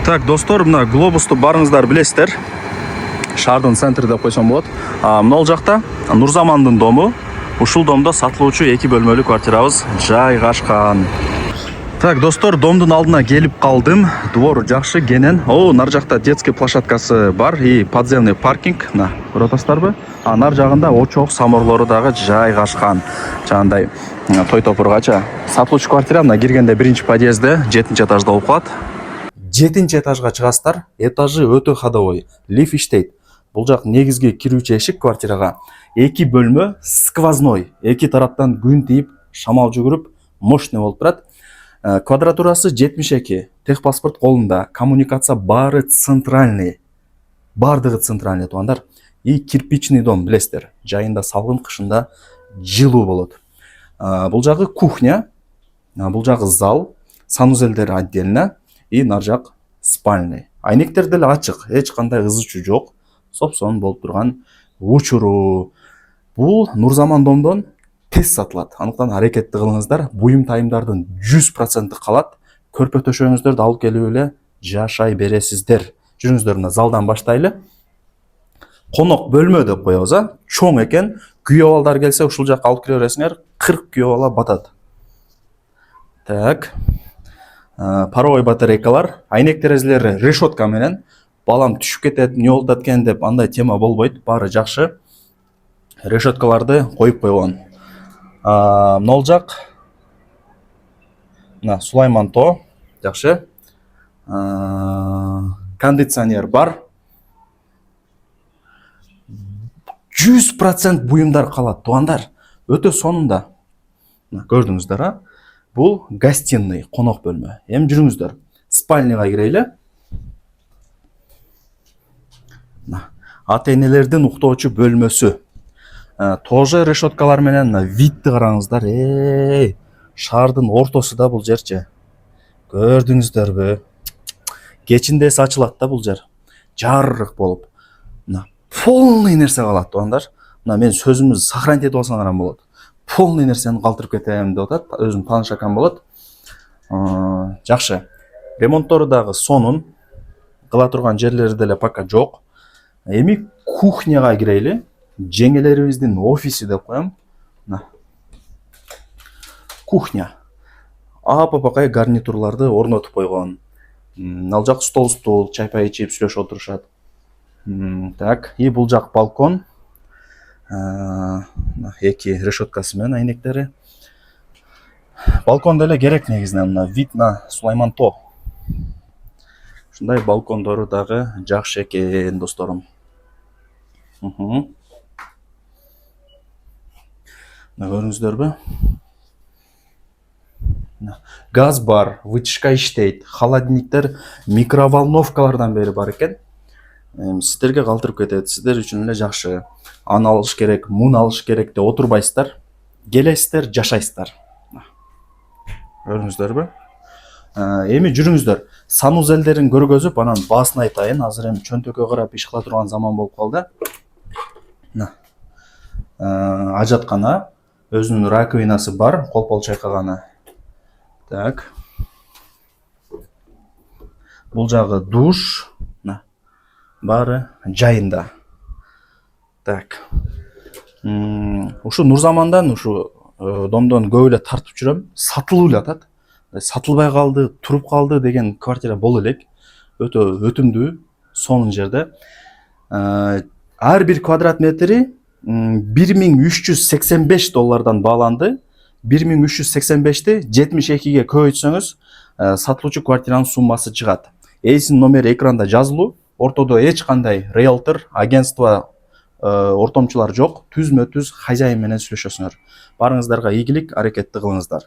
Так, достор, мына глобусту барыңыздар билесиздер. Шаардын центри деп койсом болот. Мына ол жакта Нурзамандын дому. Ушул домдо сатылуучу 2 бөлмөлүү квартирабыз жайгашкан. Так, достор, домдун алдына келип калдым. Двор жакшы, кенен. Нар жакта детский площадкасы бар и подземный паркинг. Мына көрүп атасыздарбы? Нар жагында очок саморлору дагы жайгашкан. Жандай той топургача. Сатылуучу квартира мына киргенде 1-подъездде 7-этажда болуп калат. 7-этажга чыгасыздар. Этажы өтө ходовой. Лифт иштейт. Бул жак негизги кирүүчү эшик квартирага. 2 бөлмө сквозной. 2 тараптан күн тийип, шамал жүгүрүп, мощный болуп турат. Квадратурасы 72. Техпаспорт колунда. Коммуникация баары центральный. Бардыгы центральный туугандар. И кирпичный дом, билесиздер. Жайында салгын, кышында жылуу болот. Бул жагы кухня, бул жагы зал, санузелдер отдельно и нар жак спальный. Айнектер деле ачык, эч кандай ызычуу жок. Сопсон болуп турган учуру. Бул Нурзаман домдон тез сатылат. Анықтан аракетти кылыңыздар. Буюм тайымдардын 100% калат. Көрпө төшөгүңүздөрдү алып келип эле жашай бересиздер. Жүрүңүздөр мына залдан баштайлы. Конок бөлмө деп коебуз, чоң экен. Күйөө балдар келсе ушул жакка алып кире бересиңер. 40 күйөө бала батат. Так. Паровой батарейкалар, айнек терезелери решетка менен. Балам түшүп кетет, не болуп аткан деп андай тема болбойт. Баары жакшы. Решеткаларды коюп койгон. Нол жак. Мына Сулайман то, жакшы. Кондиционер бар. 100% буюмдар калат, туугандар. Өтө сонунда. Көрдүңүздөр, Бул гостиный, конок бөлмө. Эми жүрүңүздөр. Спальняга кирели. Ата-энелердин уктоочу бөлмөсү. Тоже решеткалар менен видти караңыздар. Шаардын ортосуда бул жерчи. Көрдүңүздөрбү? Кечинде эс ачылат да бул жер. Жарык болуп. Полный нерсе калат, туугандар. Мен сөзүмдү сохранить этип алсаңар болот. Полный нерсени калтырып кетем деп атат. Өзүм таанышакан болот. Жакшы. Ремонттору дагы сонун. Кыла турган жерлери деле пока жок. Эми кухняга кирели. Жеңелерибиздин офиси деп коем. Кухня. Апапакай гарнитурларды орнотуп койгон. Ал жак стол, чай-пай ичип сүйлөшүп отурушат. Так, и бул жак балкон. 2 решеткасы менен айнектери. Балкон деле керек негизинен, вид на Сулайман то. Ушундай балкондору дагы жакшы экен, досторум. Көрүңүздөрбү? Газ бар, вытяжка иштейт, холодильниктер, микроволновкалардан бери бар экен. Сиздерге калтырып кетет, сиздер үчүн эле жакшы. Аны алыш керек, муну алыш керек деп отурбайсыздар. Келесиздер, жашайсыздар. Көрүңүздөрбү? Эми жүрүңүздөр. Санузелдерин көргөзүп, анан баасын айтайын. Азыр эми чөнтөккө карап иш кыла турган заман болуп калды. Ажаткана, өзүнүн раковинасы бар, кол чайкаганы. Так. Бул жагы душ. Баары жайында. Так. Ушу Нурзамандан, ушу домдон көп эле тартып жүрөм. Сатылып эле атат. Сатылбай калды, туруп калды деген квартира боло элек. Өтө өтүмдүү, сонун жерде. Ар бир квадрат метри $1385 бааланды. 1385ти 72ге көбөйтсөңүз, сатылуучу квартиранын суммасы чыгат. Эйсин номери экранда жазылуу. Ортодо эч кандай риэлтор, агентство, ортомчулар жок. Түзмө-түз хозяин менен сүйлөшөсүңөр. Барыңыздарга ийгилик, аракетти кылыңыздар.